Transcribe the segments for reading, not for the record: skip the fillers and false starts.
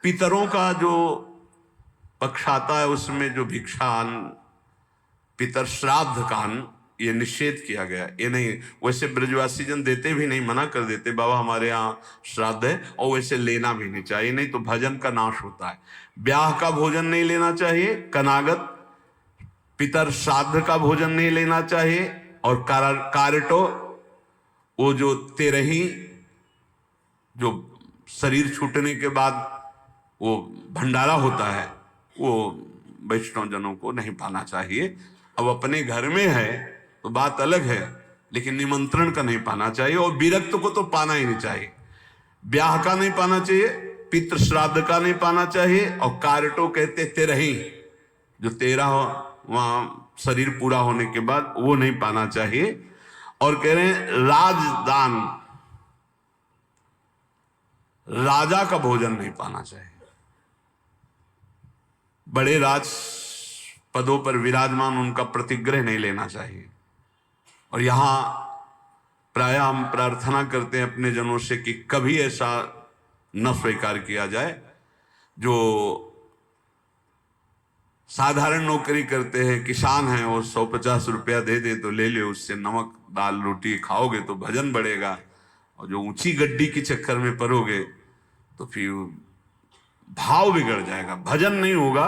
पितरों का जो पक्ष आता है उसमें जो भिक्षान, पितर श्राद्ध कान, ये निषेध किया गया। ये नहीं, वैसे ब्रजवासी जन देते भी नहीं, मना कर देते, बाबा हमारे यहाँ श्राद्ध है, और वैसे लेना भी नहीं चाहिए, नहीं तो भजन का नाश होता है। ब्याह का भोजन नहीं लेना चाहिए, कनागत पितर श्राद्ध का भोजन नहीं लेना चाहिए, और कारटो वो जो तेरही, जो शरीर छूटने के बाद वो भंडारा होता है, वो वैष्णव जनों को नहीं पाना चाहिए। अब अपने घर में है तो बात अलग है, लेकिन निमंत्रण का नहीं पाना चाहिए, और विरक्त को तो पाना ही नहीं चाहिए। ब्याह का नहीं पाना चाहिए, पितृ श्राद्ध का नहीं पाना चाहिए, और कारटो कहते तेरही, जो 13 वहां शरीर पूरा होने के बाद वो नहीं पाना चाहिए। और कह रहे हैं राजदान, राजा का भोजन नहीं पाना चाहिए, बड़े राज पदों पर विराजमान उनका प्रतिग्रह नहीं लेना चाहिए। और यहां प्राय हम प्रार्थना करते हैं अपने जनों से कि कभी ऐसा न स्वीकार किया जाए। जो साधारण नौकरी करते हैं, किसान हैं, वो 150 रुपया दे दे तो ले ले, उससे नमक दाल रोटी खाओगे तो भजन बढ़ेगा, और जो ऊंची गड्डी के चक्कर में पड़ोगे तो फिर भाव बिगड़ जाएगा, भजन नहीं होगा।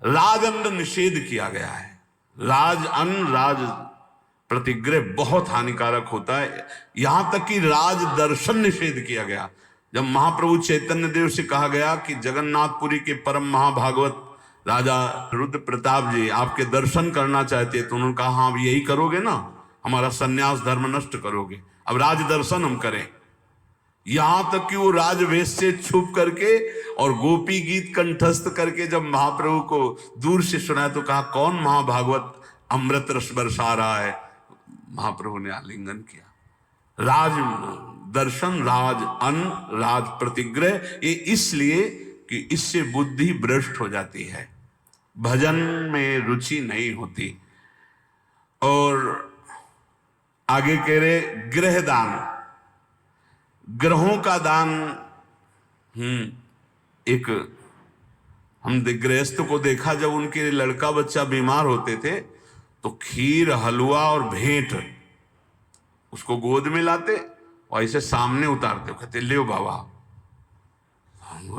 राजअन्न निषेध किया गया है, राज अन्न राज प्रतिग्रह बहुत हानिकारक होता है। यहां तक कि राज दर्शन निषेध किया गया। जब महाप्रभु चैतन्य देव से कहा गया कि जगन्नाथपुरी के परम महाभागवत राजा रुद्र प्रताप जी आपके दर्शन करना चाहते, तो उन्होंने कहा हाँ यही करोगे ना, हमारा सन्यास धर्म नष्ट करोगे, अब राज दर्शन हम करें। यहां तक कि वो राजवेश से छुप करके और गोपी गीत कंठस्थ करके जब महाप्रभु को दूर से सुना तो कहा कौन महाभागवत अमृत रस बरसा रहा है, महाप्रभु ने आलिंगन किया। राज दर्शन, राज अन्न, राज प्रतिग्रह, ये इसलिए कि इससे बुद्धि भ्रष्ट हो जाती है, भजन में रुचि नहीं होती। और आगे कह रहे गृह दान, ग्रहों का दान। एक हम गृहस्थ को देखा, जब उनके लड़का बच्चा बीमार होते थे तो खीर हलवा और भेंट उसको गोद में लाते और ऐसे सामने उतारते, कहते ले बाबा।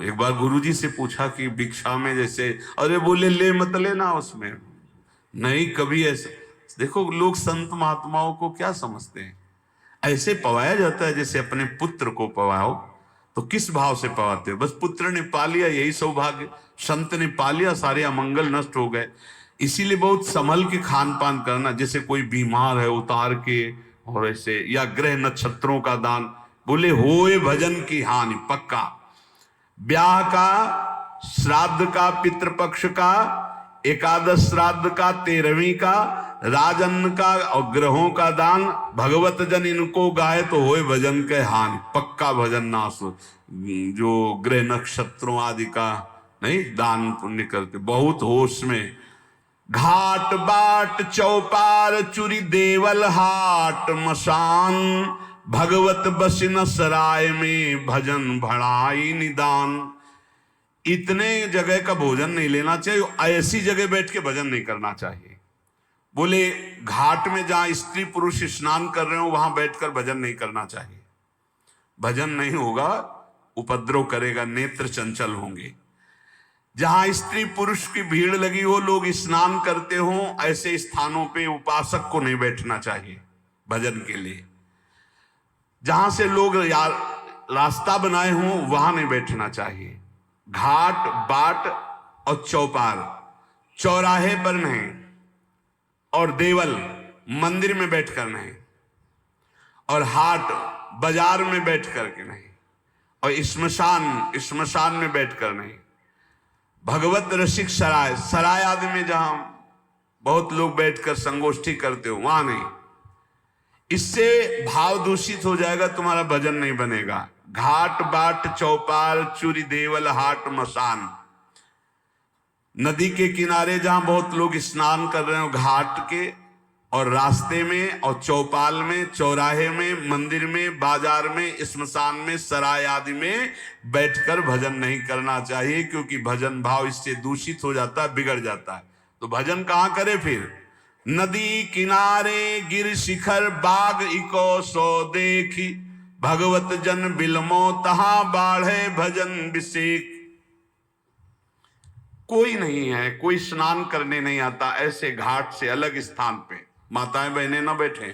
एक बार गुरुजी से पूछा कि भिक्षा में जैसे, अरे बोले ले मत लेना, उसमें नहीं कभी ऐसे। देखो लोग संत महात्माओं को क्या समझते हैं, ऐसे पवाया जाता है जैसे अपने पुत्र को पवाओ। तो किस भाव से पवाते हो, बस पुत्र ने पा लिया यही सौभाग्य, संत ने पा लिया सारे अमंगल नष्ट हो गए। इसीलिए बहुत संभल के खान पान करना, जैसे कोई बीमार है उतार के, और ऐसे, या ग्रह नक्षत्रों का दान, बोले होए भजन की हानि पक्का। ब्याह का, श्राद्ध का, पितृपक्ष का, एकादश श्राद्ध का, 13वीं का, राजन्न का और ग्रहों का दान, भगवत जन इनको गाए तो होए भजन के हानि पक्का, भजन नाश। जो ग्रह नक्षत्रों आदि का नहीं दान पुण्य करते, बहुत होश में। घाट बाट चौपार चुरी देवल हाट मसान, भगवत बसिन सराय में भजन भड़ाई निदान। इतने जगह का भोजन नहीं लेना चाहिए, ऐसी जगह बैठ के भजन नहीं करना चाहिए। बोले घाट में जहां स्त्री पुरुष स्नान कर रहे हो वहां बैठकर भजन नहीं करना चाहिए, भजन नहीं होगा, उपद्रव करेगा, नेत्र चंचल होंगे। जहां स्त्री पुरुष की भीड़ लगी हो, लोग स्नान करते हो, ऐसे स्थानों पे उपासक को नहीं बैठना चाहिए भजन के लिए। जहां से लोग रास्ता बनाए हों वहां नहीं बैठना चाहिए। घाट बाट और चौपार, चौराहे पर नहीं, और देवल मंदिर में बैठकर नहीं, और हाट बाजार में बैठ करके नहीं, और श्मशान में बैठकर नहीं। भगवत रसिक सराय, सराय आदि में जहां बहुत लोग बैठकर संगोष्ठी करते हो वहां नहीं। इससे भाव दूषित हो जाएगा, तुम्हारा भजन नहीं बनेगा। घाट बाट चौपाल चुरी देवल हाट मसान, नदी के किनारे जहां बहुत लोग स्नान कर रहे हो घाट के, और रास्ते में और चौपाल में, चौराहे में, मंदिर में, बाजार में, स्मशान में, सराय आदि में बैठकर भजन नहीं करना चाहिए, क्योंकि भजन भाव इससे दूषित हो जाता है, बिगड़ जाता है। तो भजन कहाँ करे फिर? नदी किनारे गिर शिखर बाग इको सो देखी, भगवत जन बिलमो तहां बाढ़े भजन विषेक। कोई नहीं है, कोई स्नान करने नहीं आता, ऐसे घाट से अलग स्थान पे माताएं बहनें ना बैठे।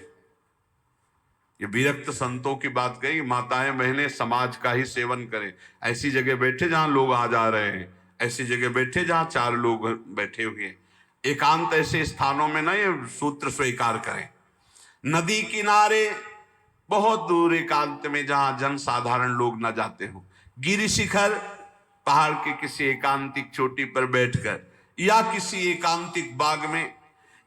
ये विरक्त संतों की बात कही, माताएं बहनें समाज का ही सेवन करें। ऐसी जगह बैठे जहां लोग आ जा रहे हैं, ऐसी जगह बैठे जहां 4 लोग बैठे हुए हैं। एकांत ऐसे स्थानों में ना ये सूत्र स्वीकार करें। नदी किनारे बहुत दूर एकांत में जहां जन साधारण लोग न जाते हो, गिरि शिखर पहाड़ के किसी एकांतिक चोटी पर बैठकर, या किसी एकांतिक बाग में,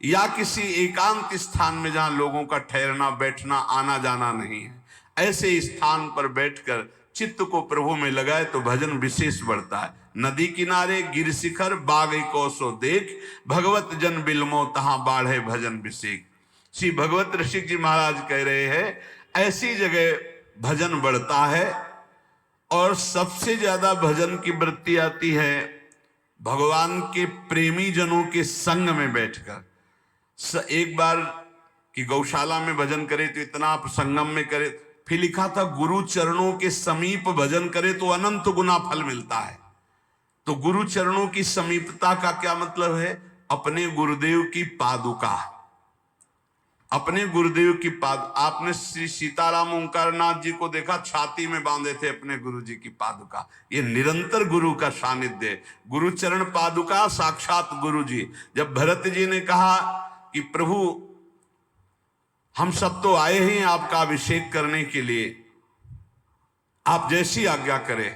या किसी एकांत स्थान में जहां लोगों का ठहरना बैठना आना जाना नहीं है, ऐसे स्थान पर बैठकर चित्त को प्रभु में लगाए तो भजन विशेष बढ़ता है। नदी किनारे गिर शिखर बाग को सो देख, भगवत जन बिलमो तहां बाढ़े भजन विशेष। श्री भगवत ऋषिक जी महाराज कह रहे हैं, ऐसी जगह भजन बढ़ता है। और सबसे ज्यादा भजन की वृत्ति आती है भगवान के प्रेमी जनों के संग में बैठकर। एक बार की गौशाला में भजन करे तो इतना आप संगम में करे, फिर लिखा था गुरु चरणों के समीप भजन करे तो अनंत गुना फल मिलता है। तो गुरु चरणों की समीपता का क्या मतलब है? अपने गुरुदेव की पादुका, अपने गुरुदेव की आपने श्री सीताराम ओंकारनाथ जी को देखा, छाती में बांधे थे अपने गुरु जी की पादुका। ये निरंतर गुरु का सानिध्य है। गुरु चरण पादुका साक्षात गुरु जी। जब भरत जी ने कहा कि प्रभु हम सब तो आए हैं आपका अभिषेक करने के लिए, आप जैसी आज्ञा करें,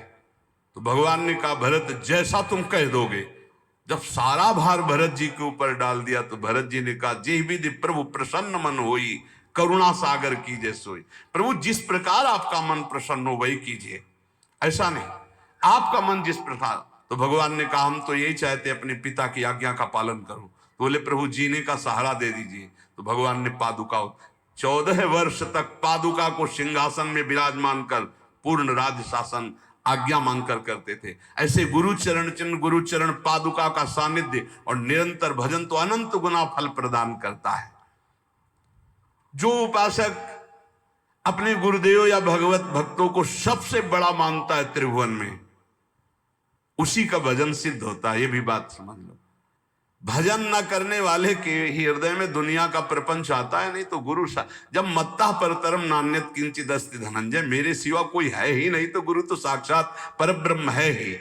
तो भगवान ने कहा भरत जैसा तुम कह दोगे। जब सारा भार भरत जी के ऊपर डाल दिया तो भरत जी ने कहा जे विधि प्रभु प्रसन्न मन होई, करुणा सागर कीजिए सोई। प्रभु जिस प्रकार आपका मन प्रसन्न हो वही कीजिए, ऐसा नहीं आपका मन जिस प्रकार। तो भगवान ने कहा हम तो यही चाहते अपने पिता की आज्ञा का पालन करूं। तो बोले प्रभु जीने का सहारा दे दीजिए। तो भगवान ने पादुका 14 वर्ष तक पादुका को सिंहासन में विराजमान कर पूर्ण राज्य शासन आज्ञा मांगकर करते थे। ऐसे गुरु चरण चिन्ह, गुरु चरण पादुका का सानिध्य और निरंतर भजन तो अनंत गुना फल प्रदान करता है। जो उपासक अपने गुरुदेव या भगवत भक्तों को सबसे बड़ा मानता है त्रिभुवन में, उसी का भजन सिद्ध होता है। ये भी बात समझ लो। भजन न करने वाले के हृदय में दुनिया का प्रपंच आता है। नहीं तो गुरु जब मत्ता परतरम नान्यत किंचित अस्ति धनंजय, मेरे सिवा कोई है ही नहीं, तो गुरु तो साक्षात परब्रह्म है ही।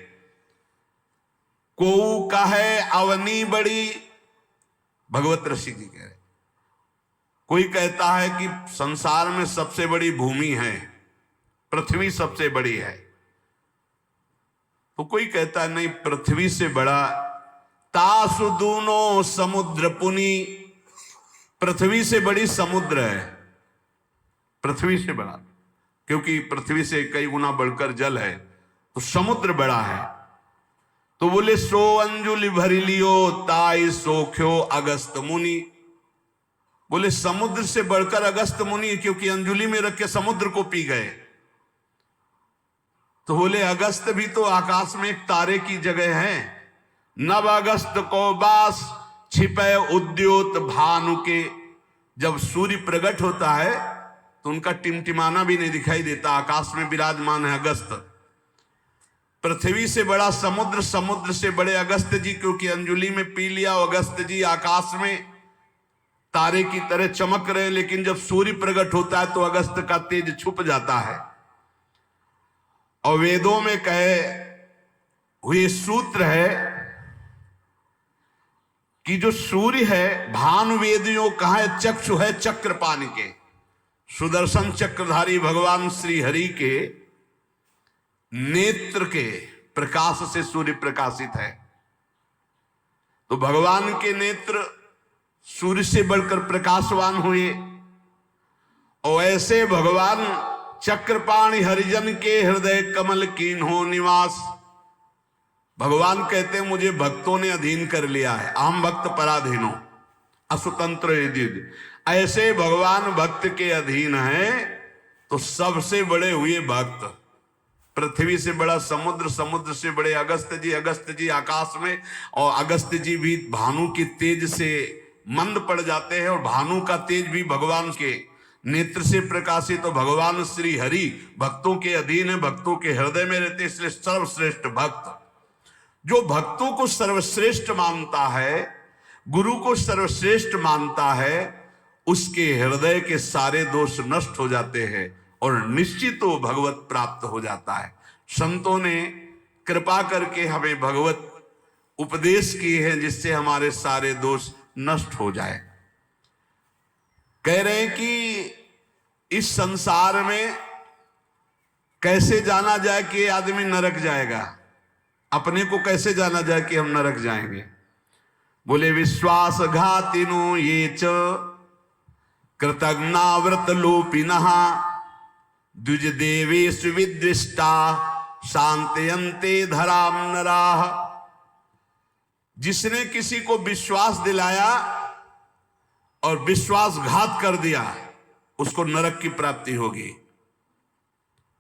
को कहे अवनी बड़ी, भगवत ऋषि जी कह रहे, कोई कहता है कि संसार में सबसे बड़ी भूमि है, पृथ्वी सबसे बड़ी है। तो कोई कहता है नहीं, पृथ्वी से बड़ा तासु दूनो समुद्र पुनी, पृथ्वी से बड़ी समुद्र है, पृथ्वी से बड़ा, क्योंकि पृथ्वी से कई गुना बढ़कर जल है, तो समुद्र बड़ा है। तो बोले सो अंजुलि भरी लियो ताई सोख्यो अगस्त मुनि। बोले समुद्र से बढ़कर अगस्त मुनि, क्योंकि अंजुलि में रख के समुद्र को पी गए। तो बोले अगस्त भी तो आकाश में एक तारे की जगह है। नव अगस्त को बास छिपे उद्योत भानु के, जब सूर्य प्रकट होता है तो उनका टिमटिमाना भी नहीं दिखाई देता, आकाश में विराजमान है अगस्त। पृथ्वी से बड़ा समुद्र, समुद्र से बड़े अगस्त जी, क्योंकि अंजुलि में पी लिया। अगस्त जी आकाश में तारे की तरह चमक रहे, लेकिन जब सूर्य प्रकट होता है तो अगस्त का तेज छुप जाता है। और वेदों में कहे हुए सूत्र है कि जो सूर्य है भानु वेदियों का है, चक्षु है चक्रपाणि के, सुदर्शन चक्रधारी भगवान श्री हरि के नेत्र के प्रकाश से सूर्य प्रकाशित है। तो भगवान के नेत्र सूर्य से बढ़कर प्रकाशवान हुए। और ऐसे भगवान चक्रपाणि हरिजन के हृदय कमल कीन हो निवास। भगवान कहते हैं मुझे भक्तों ने अधीन कर लिया है, अहम भक्त पराधीनो। असुतंत्र यदि ऐसे भगवान भक्त के अधीन है तो सबसे बड़े हुए भक्त। पृथ्वी से बड़ा समुद्र, समुद्र से बड़े अगस्त्य जी, अगस्त्य जी आकाश में, और अगस्त्य जी भी भानु के तेज से मंद पड़ जाते हैं, और भानु का तेज भी भगवान के नेत्र से प्रकाशित। तो भगवान श्री हरि भक्तों के अधीन है, भक्तों के हृदय में रहते, इसलिए सर्वश्रेष्ठ भक्त। जो भक्तों को सर्वश्रेष्ठ मानता है, गुरु को सर्वश्रेष्ठ मानता है, उसके हृदय के सारे दोष नष्ट हो जाते हैं और निश्चित वो भगवत प्राप्त हो जाता है। संतों ने कृपा करके हमें भगवत उपदेश किए हैं जिससे हमारे सारे दोष नष्ट हो जाए। कह रहे हैं कि इस संसार में कैसे जाना जाए कि आदमी नरक जाएगा, अपने को कैसे जाना जाए कि हम नरक जाएंगे। बोले विश्वासघातिनो ये च कृतज्ञाव्रत लोपिनः द्विज देवेषु विद्विष्टा शांतयन्ते धराम नराः। जिसने किसी को विश्वास दिलाया और विश्वासघात कर दिया उसको नरक की प्राप्ति होगी।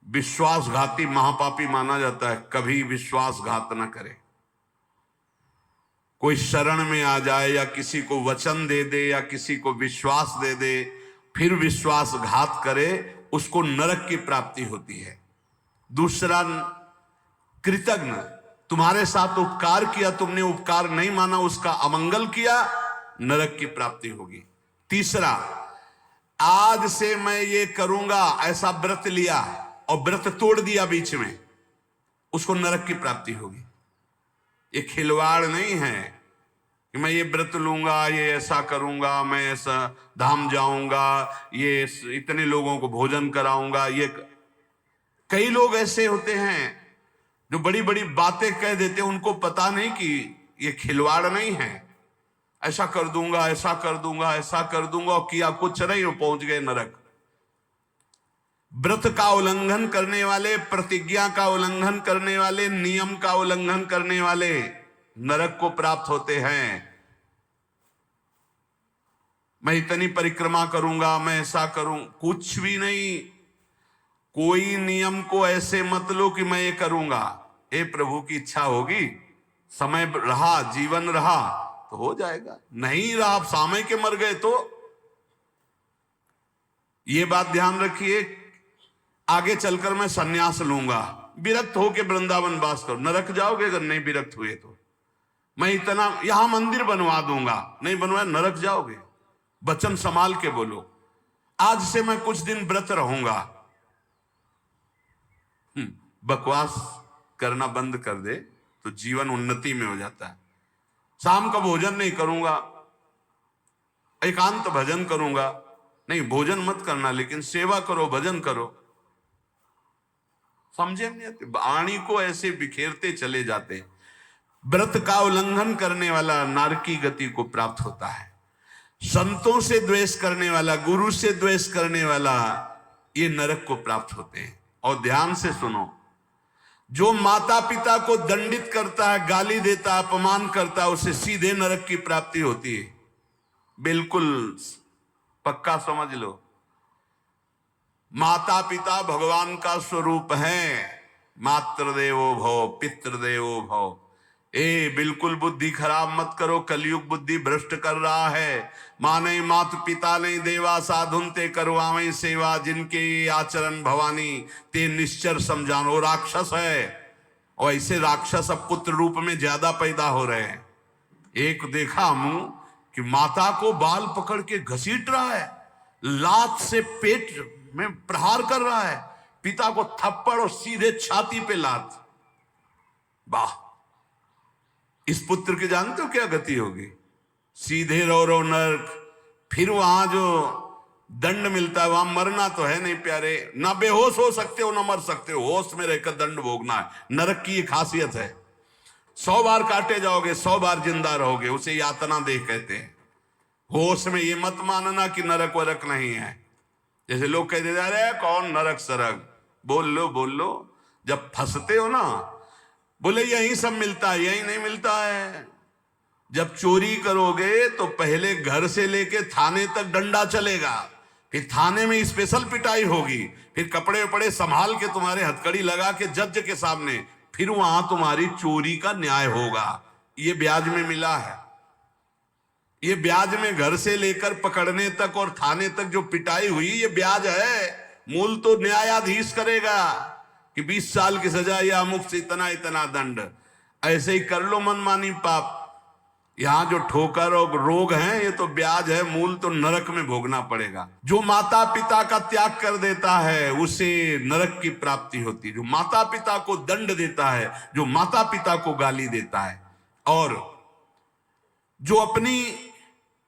विश्वासघाती महापापी माना जाता है, कभी विश्वासघात न करे। कोई शरण में आ जाए या किसी को वचन दे दे या किसी को विश्वास दे दे फिर विश्वासघात करे, उसको नरक की प्राप्ति होती है। दूसरा, कृतज्ञ, तुम्हारे साथ उपकार किया, तुमने उपकार नहीं माना, उसका अमंगल किया, नरक की प्राप्ति होगी। तीसरा, आज से मैं ये करूंगा ऐसा व्रत लिया और व्रत तोड़ दिया बीच में, उसको नरक की प्राप्ति होगी। ये खिलवाड़ नहीं है कि मैं ये व्रत लूंगा, ये ऐसा करूंगा, मैं ऐसा धाम जाऊंगा, ये इतने लोगों को भोजन कराऊंगा। ये कई लोग ऐसे होते हैं जो बड़ी बड़ी बातें कह देते हैं, उनको पता नहीं कि ये खिलवाड़ नहीं है। ऐसा कर दूंगा, ऐसा कर दूंगा, ऐसा कर दूंगा, और किया कुछ नहीं, वो पहुंच गए नरक। व्रत का उल्लंघन करने वाले, प्रतिज्ञा का उल्लंघन करने वाले, नियम का उल्लंघन करने वाले नरक को प्राप्त होते हैं। मैं इतनी परिक्रमा करूंगा, मैं ऐसा करूं, कुछ भी नहीं। कोई नियम को ऐसे मत लो कि मैं ये करूंगा। ए प्रभु की इच्छा होगी, समय रहा, जीवन रहा तो हो जाएगा, नहीं रहा, समय के मर गए तो। ये बात ध्यान रखिए, आगे चलकर मैं सन्यास लूंगा, विरक्त होके वृंदावन वास करो, नरक जाओगे अगर नहीं विरक्त हुए तो। मैं इतना यहां मंदिर बनवा दूंगा, नहीं बनवाया नरक जाओगे। वचन संभाल के बोलो, आज से मैं कुछ दिन व्रत रहूंगा। बकवास करना बंद कर दे तो जीवन उन्नति में हो जाता है। शाम का भोजन नहीं करूंगा, एकांत भजन करूंगा, नहीं भोजन मत करना लेकिन सेवा करो, भजन करो। समझे नहीं आते, वाणी को ऐसे बिखेरते चले जाते। व्रत का उल्लंघन करने वाला नरकी गति को प्राप्त होता है। संतों से द्वेष करने वाला, गुरु से द्वेष करने वाला, ये नरक को प्राप्त होते हैं। और ध्यान से सुनो, जो माता पिता को दंडित करता है, गाली देता है, अपमान करता है, उसे सीधे नरक की प्राप्ति होती है। बिल्कुल पक्का समझ लो। माता पिता भगवान का स्वरूप है। मातृदेवो भव, पितृदेवो भव। बिल्कुल बुद्धि खराब मत करो, कलयुग बुद्धि भ्रष्ट कर रहा है। माने मात पिता नहीं देवा, साधुन ते करवावे सेवा, जिनके आचरण भवानी ते निश्चर समझानो। राक्षस है, और ऐसे राक्षस अब पुत्र रूप में ज्यादा पैदा हो रहे हैं। एक देखा मुंह कि माता को बाल पकड़ के घसीट रहा है, लात से पेट में प्रहार कर रहा है, पिता को थप्पड़ और सीधे छाती पे लात। वाह, इस पुत्र के जानते हो क्या गति होगी? सीधे रो नरक। फिर वहां जो दंड मिलता है, वहां मरना तो है नहीं प्यारे, ना बेहोश हो सकते हो ना मर सकते हो, होश में रहकर दंड भोगना है। नरक की ये खासियत है। 100 बार काटे जाओगे, 100 बार जिंदा रहोगे, उसे यातना देह कहते हैं। होश में ये मत मानना कि नरक वरक नहीं है। जैसे लोग कहते जा रहे हैं कौन नरक सरक, बोल लो, जब फंसते हो ना, बोले यही सब मिलता है, यही नहीं मिलता है। जब चोरी करोगे तो पहले घर से लेके थाने तक डंडा चलेगा, फिर थाने में स्पेशल पिटाई होगी, फिर कपड़े वपड़े संभाल के तुम्हारे हथकड़ी लगा के जज के सामने, फिर वहां तुम्हारी चोरी का न्याय होगा। ये ब्याज में मिला है। ये ब्याज में घर से लेकर पकड़ने तक और थाने तक जो पिटाई हुई, ये ब्याज है। मूल तो न्यायाधीश करेगा कि 20 साल की सजा या अमुक से इतना इतना दंड। ऐसे ही कर लो मनमानी पाप। यहां जो ठोकर और रोग हैं, ये तो ब्याज है, मूल तो नरक में भोगना पड़ेगा। जो माता पिता का त्याग कर देता है उसे नरक की प्राप्ति होती है। जो माता पिता को दंड देता है, जो माता पिता को गाली देता है, और जो अपनी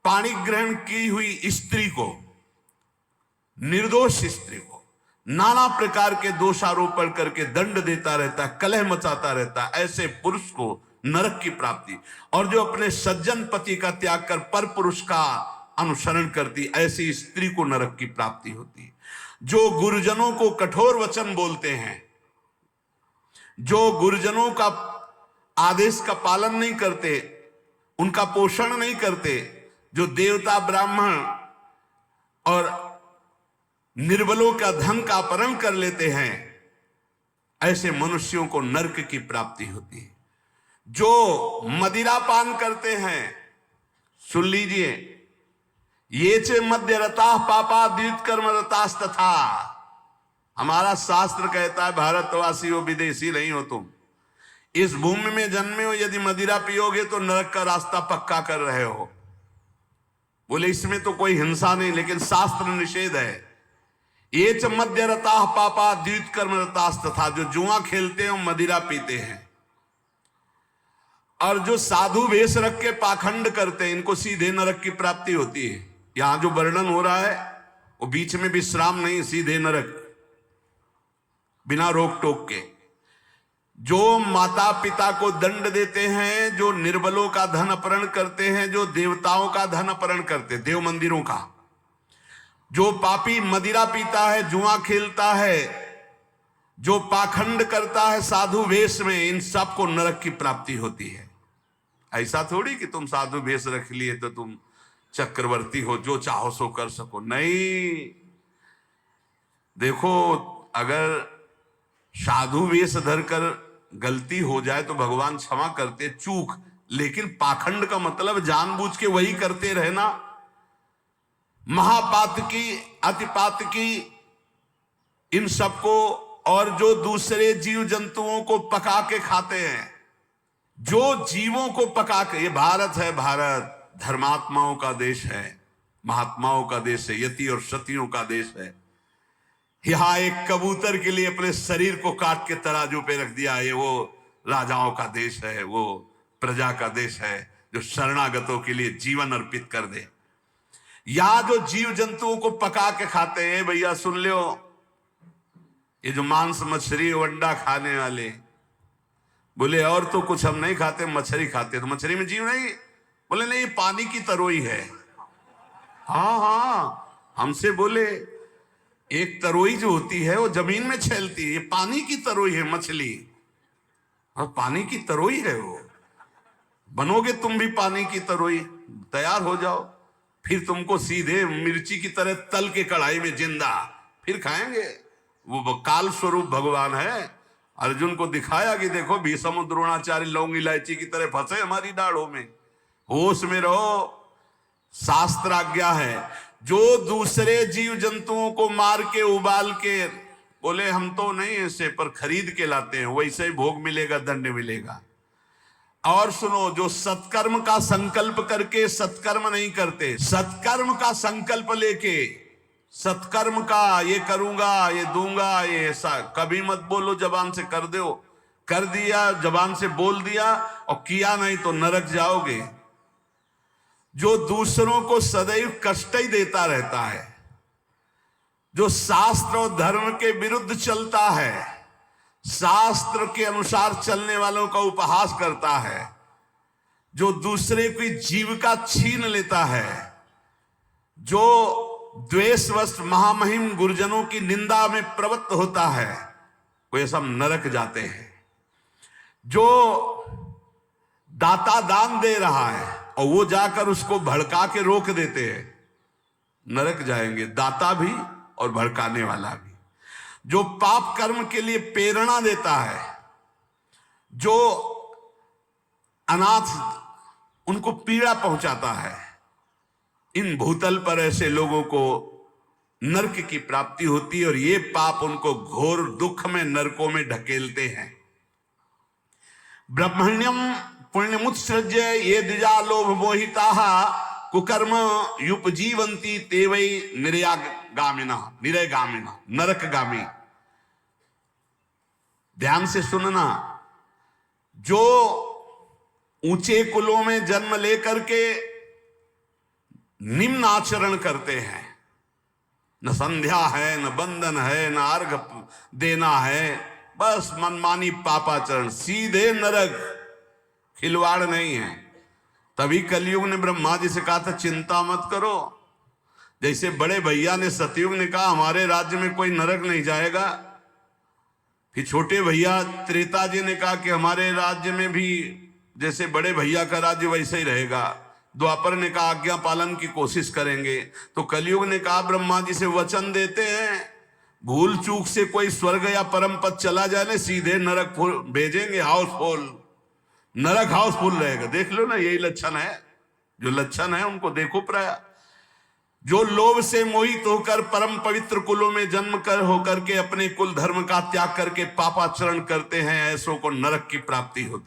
पाणी ग्रहण की हुई स्त्री को, निर्दोष स्त्री को नाना प्रकार के दोषारोपण करके दंड देता रहता है, कलह मचाता रहता है, ऐसे पुरुष को नरक की प्राप्ति। और जो अपने सज्जन पति का त्याग कर पर पुरुष का अनुसरण करती, ऐसी स्त्री को नरक की प्राप्ति होती है। जो गुरुजनों को कठोर वचन बोलते हैं, जो गुरुजनों का आदेश का पालन नहीं करते, उनका पोषण नहीं करते, जो देवता ब्राह्मण और निर्बलों का धन का अपहरण कर लेते हैं, ऐसे मनुष्यों को नरक की प्राप्ति होती है। जो मदिरा पान करते हैं, सुन लीजिए, ये चे मध्य रता पापा द्वित कर्म रतास्तथा। हमारा शास्त्र कहता है, भारतवासी हो, विदेशी नहीं हो तुम, इस भूमि में जन्मे हो, यदि मदिरा पियोगे तो नरक का रास्ता पक्का कर रहे हो। बोले इसमें तो कोई हिंसा नहीं, लेकिन शास्त्र निषेध है। ये च मध्य रता पापा द्वित कर्म रतास्तथा। जो जुआ खेलते हैं, मदिरा पीते हैं, और जो साधु वेश रख के पाखंड करते हैं, इनको सीधे नरक की प्राप्ति होती है। यहां जो वर्णन हो रहा है वो बीच में विश्राम नहीं, सीधे नरक, बिना रोक टोक के। जो माता पिता को दंड देते हैं, जो निर्बलों का धन अपहरण करते हैं, जो देवताओं का धन अपहरण करते, देव मंदिरों का, जो पापी मदिरा पीता है, जुआ खेलता है, जो पाखंड करता है साधु वेश में, इन सबको नरक की प्राप्ति होती है। ऐसा थोड़ी कि तुम साधु वेश रख लिए तो तुम चक्रवर्ती हो, जो चाहो सो कर सको, नहीं। देखो, अगर साधु वेश धरकर गलती हो जाए तो भगवान क्षमा करते, चूक, लेकिन पाखंड का मतलब जानबूझ के वही करते रहना, महापात की, अतिपात की, इन सबको। और जो दूसरे जीव जंतुओं को पका के खाते हैं, जो जीवों को पका के, ये भारत है, भारत धर्मात्माओं का देश है, महात्माओं का देश है, यति और सतियों का देश है। यहां एक कबूतर के लिए अपने शरीर को काट के तराजू पे रख दिया, ये वो राजाओं का देश है, वो प्रजा का देश है, जो शरणागतों के लिए जीवन अर्पित कर दे। या जो जीव जंतुओं को पका के खाते हैं, भैया सुन लो, ये जो मांस मछली अंडा खाने वाले, बोले और तो कुछ हम नहीं खाते, मछली खाते। तो मछली में जीव नहीं? बोले नहीं, पानी की तरोई है। हाँ हाँ, हमसे बोले एक तरोई जो होती है वो जमीन में छेलती है, ये पानी की तरोई है मछली, और पानी की तरोई है वो। बनोगे तुम भी पानी की तरोई, तैयार हो जाओ, फिर तुमको सीधे मिर्ची की तरह तल के कढ़ाई में जिंदा फिर खाएंगे। वो काल स्वरूप भगवान है। अर्जुन को दिखाया कि देखो भीष्म द्रोणाचार्य लौंग इलायची की तरह फंसे हमारी दाढ़ों में, होश में रहो, शास्त्र आज्ञा है। जो दूसरे जीव जंतुओं को मार के उबाल के, बोले हम तो नहीं ऐसे पर खरीद के लाते हैं, वैसे ही भोग मिलेगा, दंड मिलेगा। और सुनो, जो सत्कर्म का संकल्प करके सत्कर्म नहीं करते, सत्कर्म का संकल्प लेके, सत्कर्म का ये करूंगा, ये दूंगा, ये ऐसा, कभी मत बोलो जबान से कर दो, कर दिया जबान से बोल दिया और किया नहीं तो नरक जाओगे। जो दूसरों को सदैव कष्ट ही देता रहता है, जो शास्त्र और धर्म के विरुद्ध चलता है, शास्त्र के अनुसार चलने वालों का उपहास करता है, जो दूसरे की जीविका छीन लेता है, जो द्वेषवश महामहिम गुरुजनों की निंदा में प्रवृत्त होता है, वे सब नरक जाते हैं। जो दाता दान दे रहा है और वो जाकर उसको भड़का के रोक देते हैं, नरक जाएंगे, दाता भी और भड़काने वाला भी। जो पाप कर्म के लिए प्रेरणा देता है, जो अनाथ उनको पीड़ा पहुंचाता है, इन भूतल पर ऐसे लोगों को नरक की प्राप्ति होती है और ये पाप उनको घोर दुख में नरकों में ढकेलते हैं। ब्रह्मण्यम पुण्यमुत्सृज्य ये द्विजा लोभ मोहिता कुकर्म युपजीवंती ते वै निरयगामिना नरकगामी। ध्यान से सुनना, जो ऊंचे कुलों में जन्म लेकर के निम्न आचरण करते हैं, न संध्या है, न बंधन है, न अर्घ देना है, बस मनमानी पापाचरण, सीधे नरक, खिलवाड़ नहीं है। तभी कलयुग ने ब्रह्मा जी से कहा था चिंता मत करो। जैसे बड़े भैया ने सतयुग ने कहा हमारे राज्य में कोई नरक नहीं जाएगा, फिर छोटे भैया त्रेता जी ने कहा कि हमारे राज्य में भी जैसे बड़े भैया का राज्य वैसे ही रहेगा। द्वापर ने कहा आज्ञा पालन की कोशिश करेंगे। तो कलयुग ने कहा ब्रह्मा जी से वचन देते हैं, भूल चूक से कोई स्वर्ग या परम पद चला जाए ना, सीधे नरक भेजेंगे, हाउसफुल, नरक हाउसफुल रहेगा। देख लो ना, यही लक्षण है, जो लक्षण है उनको देखो प्राय। जो लोभ से मोहित होकर परम पवित्र कुलों में जन्म कर होकर के अपने कुल धर्म का त्याग करके पापाचरण करते हैं, ऐसों को नरक की प्राप्ति होती है।